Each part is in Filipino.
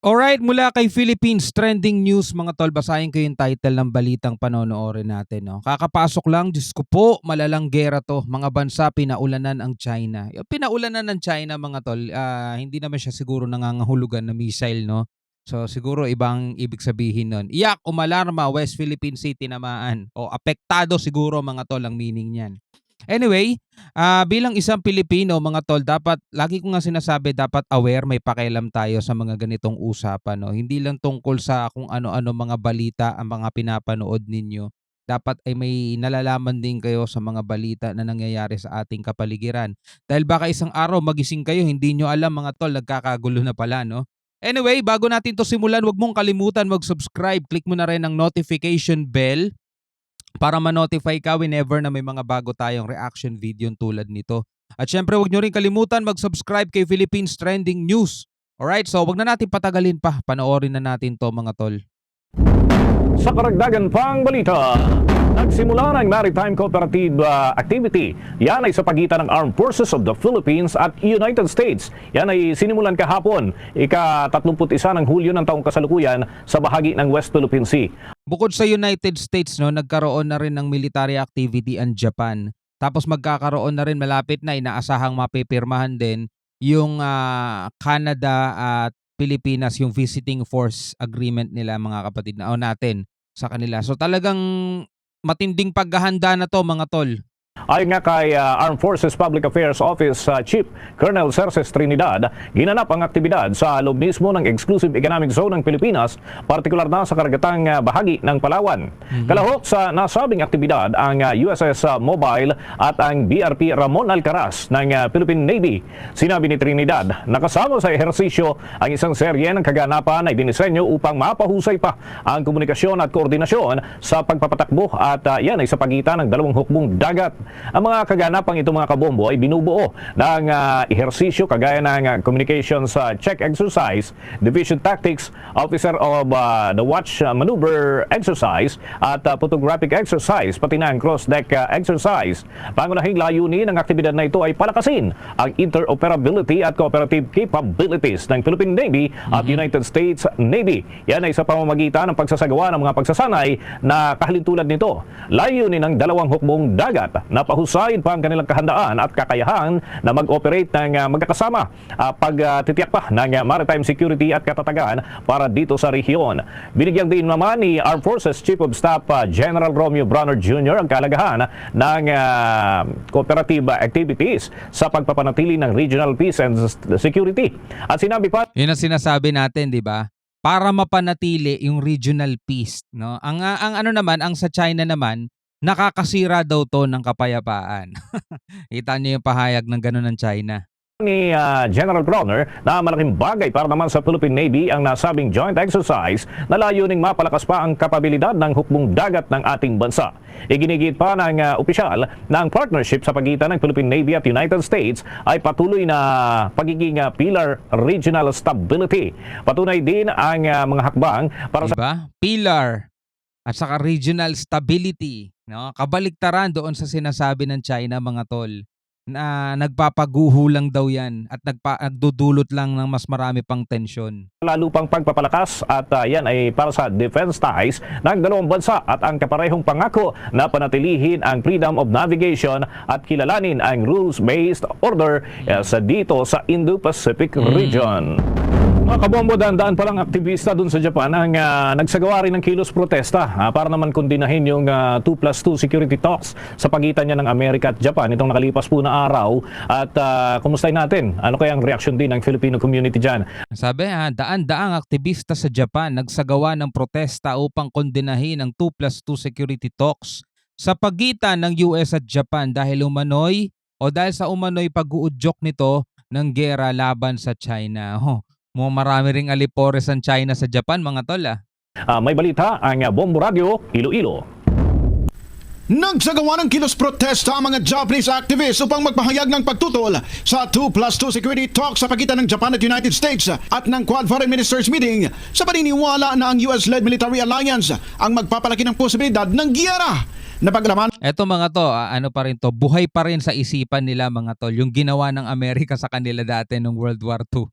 Alright, mula kay Philippines Trending News mga tol, basahin ko yung title ng balitang panonoorin natin. No? Kakapasok lang, Diyos ko po, malalang gera to. Mga bansa pinaulanan ang China. Yung pinaulanan ng China mga tol, hindi naman siya siguro nangangahulugan na missile. No? So siguro ibang ibig sabihin nun. Iyak, umalarma, West Philippine Sea tinamaan. O apektado siguro mga tol ang meaning niyan. Anyway, bilang isang Pilipino mga tol, dapat lagi ko nga sinasabi dapat aware, may pakialam tayo sa mga ganitong usapan 'no. Hindi lang tungkol sa kung ano-ano mga balita ang mga pinapanood ninyo. Dapat ay may nalalaman din kayo sa mga balita na nangyayari sa ating kapaligiran. Dahil baka isang araw magising kayo hindi nyo alam mga tol, nagkakagulo na pala 'no. Anyway, bago natin 'to simulan, 'wag mong kalimutan mag-subscribe. Click mo na rin ang notification bell para ma-notify ka whenever na may mga bago tayong reaction video tulad nito. At syempre, huwag nyo rin kalimutan mag-subscribe kay Philippines Trending News. Alright, so wag na natin patagalin pa. Panoorin na natin to mga tol. Sa karagdagan pang balita, nagsimula ng Maritime Cooperative Activity. Yan ay sa pagitan ng Armed Forces of the Philippines at United States. Yan ay sinimulan kahapon, ika-31 ng Hulyo ng taong kasalukuyan sa bahagi ng West Philippine Sea. Bukod sa United States, no, nagkaroon na rin ng military activity ang Japan. Tapos magkakaroon na rin malapit na inaasahang mapipirmahan din yung Canada at Pilipinas, yung visiting force agreement nila mga kapatid na natin sa kanila. So talagang matinding paghahanda na to mga tol. Ayon nga kay Armed Forces Public Affairs Office Chief Colonel Cerces Trinidad, ginanap ang aktibidad sa loob mismo ng Exclusive Economic Zone ng Pilipinas, partikular na sa karagatang bahagi ng Palawan. Kalahok sa nasabing aktibidad ang USS Mobile at ang BRP Ramon Alcaraz ng Philippine Navy. Sinabi ni Trinidad, nakasama sa ehersisyo ang isang serye ng kaganapan na dinisenyo upang mapahusay pa ang komunikasyon at koordinasyon sa pagpapatakbo at yan ay sa pagitan ng dalawang hukbong dagat. Ang mga kaganapang ito mga kabombo ay binubuo ng ehersisyo kagaya ng Communications Check Exercise, Division Tactics, Officer of the Watch Maneuver Exercise at Photographic Exercise, pati na ang Cross-Deck Exercise. Pangunahing layunin ng aktibidad na ito ay palakasin ang interoperability at cooperative capabilities ng Philippine Navy at United States Navy. Yan ay sa pamamagitan ng pagsasagawa ng mga pagsasanay na kahalintulad nito. Layunin ng dalawang hukbong dagat na pahusayin pa ang kanilang kahandaan at kakayahan na mag-operate ng magkakasama, pagtitiyak pa ng maritime security at katatagan para dito sa rehiyon. Binigyan din naman ni Armed Forces Chief of Staff General Romeo Bronner Jr. ang kalagahan ng cooperative activities sa pagpapanatili ng regional peace and security. At sinabi pa, Yun ang sinasabi natin, di ba? Para mapanatili yung regional peace, no? Ang ano naman, ang sa China naman, nakakasira daw to ng kapayapaan. Kita niyo yung pahayag ng gano'n ng China. ni General Bronner na malaking bagay para naman sa Philippine Navy ang nasabing joint exercise na layuning mapalakas pa ang kapabilidad ng hukbong dagat ng ating bansa. Iginigit pa ng opisyal na ang partnership sa pagitan ng Philippine Navy at United States ay patuloy na pagiging pilar regional stability. Patunay din ang mga hakbang para sa Pillar at saka regional stability, no? Kabaliktaran doon sa sinasabi ng China mga tol, na nagpapaguho lang daw yan at nagdudulot lang ng mas marami pang tensyon. lalo pang pagpapalakas at yan ay para sa defense ties ng dalawang bansa at ang kaparehong pangako na panatilihin ang freedom of navigation at kilalanin ang rules-based order sa dito sa Indo-Pacific region. Mga kabombo, daan pa lang aktivista dun sa Japan ang nagsagawa rin ng kilos protesta para naman kundinahin yung 2+2 security talks sa pagitan niya ng Amerika at Japan itong nakalipas po na araw. At kumustahin natin, ano kaya ang reaksyon din ng Filipino community dyan? Sabi daan-daang aktivista sa Japan nagsagawa ng protesta upang kondinahin ang 2+2 security talks sa pagitan ng US at Japan dahil sa umano'y pag-uudyok nito ng gera laban sa China. Marami ring alipores ang China sa Japan mga tol. May balita ang Bombo Radio Iloilo. Nagsagawa ng kilos protesta ang mga Japanese activists upang magpahayag ng pagtutol sa 2+2 security talks sa pagitan ng Japan at United States at ng Quad Foreign Ministers meeting sa paniniwala na ang US-led military alliance ang magpapalaki ng posibilidad ng giyera. Napaglaman Eto mga to, ano pa rin to, buhay pa rin sa isipan nila mga tol, yung ginawa ng Amerika sa kanila dati nung World War II.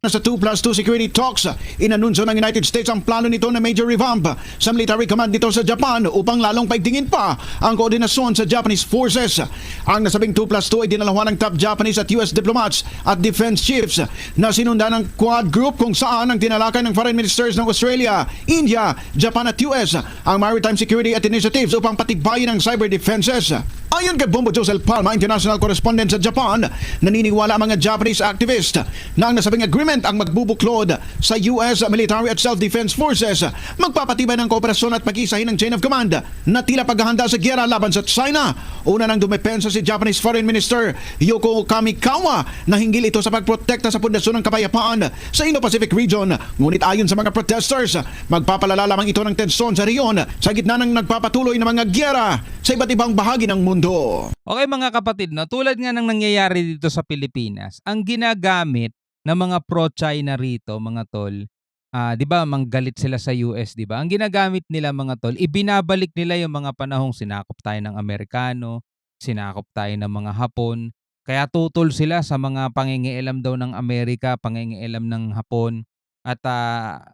sa 2+2 security talks, inanunsyo ng United States ang plano nito na major revamp sa military command dito sa Japan upang lalong paigtingin pa ang koordinasyon sa Japanese forces. Ang nasabing 2+2 ay dinalawan ng top Japanese at US diplomats at defense chiefs na sinundan ng Quad Group kung saan ang tinalakay ng foreign ministers ng Australia, India, Japan at US ang maritime security at initiatives upang patibayin ang cyber defenses. Ayon kay Bombo Josel Palma, international correspondent sa Japan, naniniwala ang mga Japanese activist na ang nasabing agreement ang magbubuklod sa US military at self-defense forces, magpapatibay ng kooperasyon at pag-isahin ng chain of command na tila paghahanda sa giyera laban sa China. Una nang dumepensa si Japanese Foreign Minister Yoko Kamikawa na hinggil ito sa pagprotekta sa pundasyon ng kapayapaan sa Indo-Pacific region. Ngunit ayon sa mga protesters, magpapalala lamang ito ng tensyon sa riyon sa gitna ng nagpapatuloy na mga giyera sa iba't ibang bahagi ng mundo. Okay mga kapatid, no, tulad nga ng nangyayari dito sa Pilipinas, ang ginagamit ng mga pro-China rito, mga tol, 'di ba, manggalit sila sa US, 'di ba? Ang ginagamit nila mga tol, ibinabalik nila yung mga panahong sinakop tayo ng Amerikano, sinakop tayo ng mga Hapon. Kaya tutol sila sa mga pangingialam daw ng Amerika, pangingialam ng Hapon. At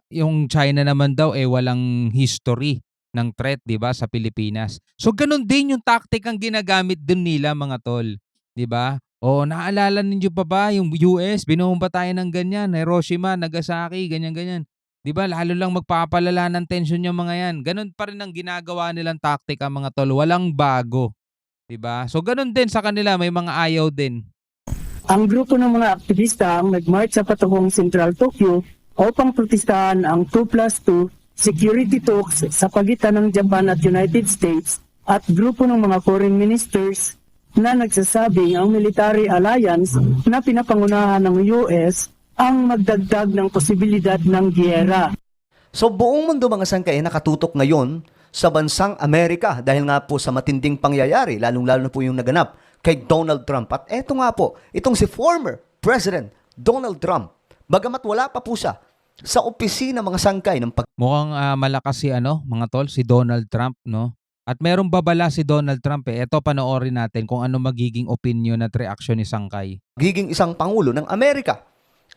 yung China naman daw walang history ng threat, 'di ba, sa Pilipinas. So ganun din yung tactic ang ginagamit din nila mga tol, 'di ba? O naalala ninyo pa ba yung US, binomba tayo ng ganyan, Hiroshima, Nagasaki, ganyan-ganyan. 'Di ba? Lalo lang magpapalala ng tension yung mga 'yan. Ganun pa rin ang ginagawa nilang tactic ang mga tol, walang bago, 'di ba? So ganun din sa kanila, may mga ayaw din. Ang grupo ng mga aktivista ang nagmarch sa patungong Central Tokyo upang protestahan ang 2+2 security talks sa pagitan ng Japan at United States at grupo ng mga foreign ministers na nagsasabing ang military alliance na pinapangunahan ng US ang magdagdag ng posibilidad ng giyera. So buong mundo mga sangkay nakatutok ngayon sa bansang Amerika dahil nga po sa matinding pangyayari, lalong-lalo na po yung naganap kay Donald Trump. At eto nga po, itong si former President Donald Trump, bagamat wala pa po siya sa opisina mga sangkay ng Mukhang malakas si mga tol, si Donald Trump, no? At merong babala si Donald Trump Ito panoorin natin kung ano magiging opinion at reaksyon ni Sangkay. pagiging isang pangulo ng Amerika.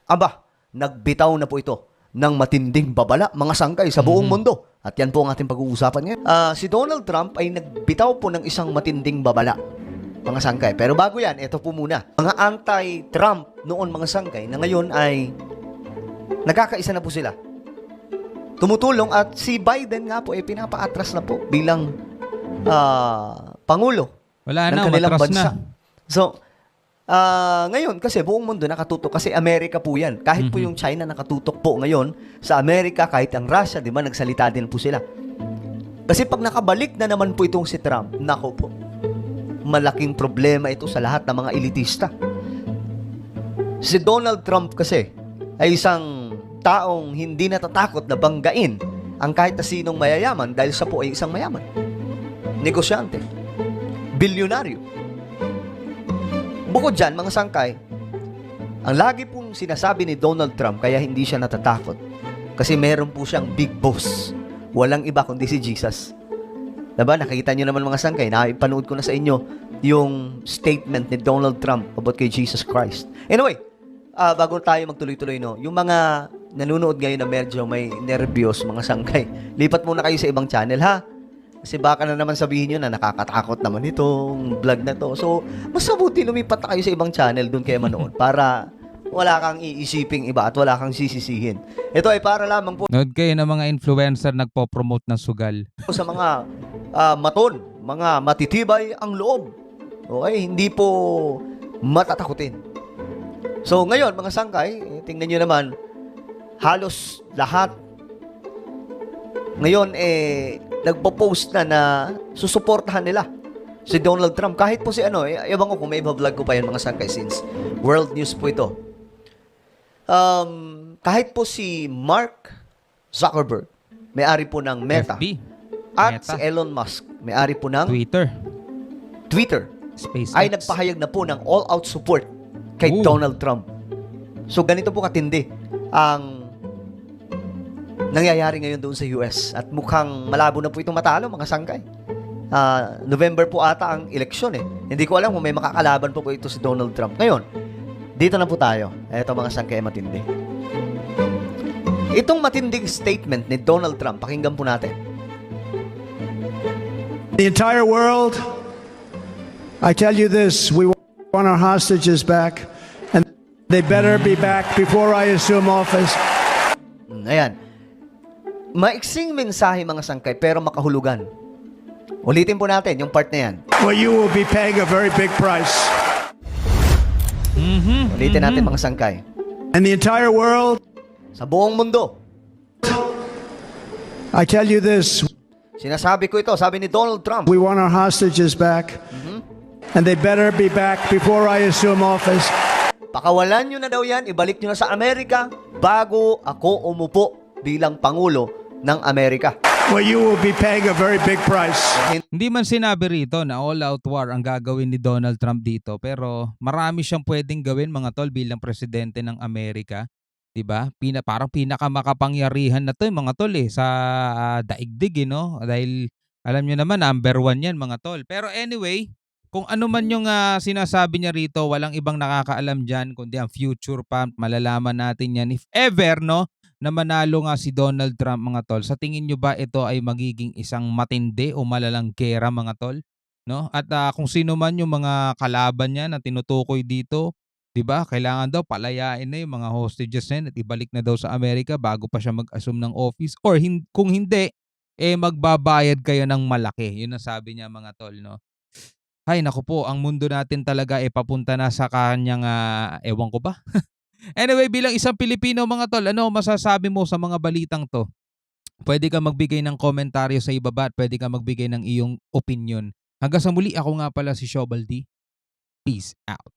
Aba, nagbitaw na po ito ng matinding babala mga sangkay sa buong mundo. At yan po ang ating pag-uusapan ngayon. Si Donald Trump ay nagbitaw po ng isang matinding babala mga sangkay. Pero bago yan, ito po muna. Mga anti-Trump noon mga sangkay na ngayon ay nagkakaisa na po sila. Tumutulong at si Biden nga po pinapa-atras na po bilang pangulo Wala ng na, kanilang matras bansa. na. So, ngayon kasi buong mundo nakatutok kasi Amerika po yan. Kahit po yung China nakatutok po ngayon sa Amerika, kahit ang Russia, di ba, nagsalita din po sila. Kasi pag nakabalik na naman po itong si Trump, nako po, malaking problema ito sa lahat ng mga elitista. Si Donald Trump kasi ay isang taong hindi natatakot na banggain ang kahit na sinong mayayaman dahil siya po ay isang mayaman. Negosyante. Bilyonaryo. Bukod dyan, mga sangkay, ang lagi pong sinasabi ni Donald Trump kaya hindi siya natatakot kasi meron po siyang big boss. Walang iba kundi si Jesus. Diba? Nakikita nyo naman mga sangkay, naipanood ko na sa inyo yung statement ni Donald Trump about kay Jesus Christ. Anyway, bago tayo magtuloy-tuloy, no, yung mga nanonood ngayon na medyo may nervyos, mga sangkay, lipat muna kayo sa ibang channel, ha? Kasi baka na naman sabihin nyo na nakakatakot naman itong vlog na to. So, mas mabuti lumipat na kayo sa ibang channel doon kayo manood para wala kang iisiping iba at wala kang sisisihin. Ito ay para lamang po Nood kayo ng mga influencer nagpo-promote ng sugal. sa mga maton, mga matitibay ang loob. Okay? Hindi po matatakutin. So, ngayon, mga sangkay, tingnan nyo naman, halos lahat ngayon, nagpo-post na susuportahan nila si Donald Trump. Kahit po si ewan ko kung may vlog ko pa yan mga sangkay since world news po ito. Kahit po si Mark Zuckerberg, may-ari po ng Meta. FB, At Meta. si Elon Musk, may-ari po ng Twitter, Twitter, SpaceX. ay nagpahayag na po ng all-out support kay Ooh. Donald Trump. So, ganito po katindi ang nangyayari ngayon doon sa US. At mukhang malabo na po itong matalo, mga sangkay. November po ata ang eleksyon eh. Hindi ko alam kung may makakalaban po ito si Donald Trump. Ngayon, dito na po tayo. Ito mga sangkay matindi. Itong matinding statement ni Donald Trump, pakinggan po natin. The entire world, I tell you this, we want our hostages back, and they better be back before I assume office. Ayan. Maiksing mensahe mga sangkay, pero makahulugan. Ulitin po natin yung part na yan. Well, you will be paying a very big price. Ulitin natin mga sangkay. And the entire world, Sa buong mundo, I tell you this, sinasabi ko ito, sabi ni Donald Trump, we want our hostages back, and they better be back before I assume office. pakawalan nyo na daw yan, ibalik nyo na sa Amerika bago ako umupo bilang Pangulo ng Amerika. Well, you will be paying a very big price. Hindi man sinabi rito na all-out war ang gagawin ni Donald Trump dito, pero marami siyang pwedeng gawin mga tol bilang presidente ng Amerika. 'Di ba? Parang pinakamakapangyarihan na 'to mga tol sa daigdig no? Dahil alam niyo naman number 1 yan mga tol. Pero anyway, kung ano man yung sinasabi niya rito, walang ibang nakakaalam diyan kundi ang future pa. Malalaman natin yan if ever no na manalo nga si Donald Trump mga tol. Sa tingin nyo ba ito ay magiging isang matindi o malalang gera mga tol? No? At kung sino man yung mga kalaban niya na tinutukoy dito, 'di ba? Kailangan daw palayain na yung mga hostages na yun at ibalik na daw sa Amerika bago pa siya mag-assume ng office or kung hindi magbabayad kayo ng malaki. Yun ang sabi niya mga tol, no? Hay naku po, ang mundo natin talaga papunta na sa kanyang ewan ko ba. Anyway, bilang isang Pilipino mga tol, ano masasabi mo sa mga balitang to? Pwede ka magbigay ng komentaryo sa ibaba at pwede ka magbigay ng iyong opinion. Hanggang sa muli, ako nga pala si Shobaldi. Peace out.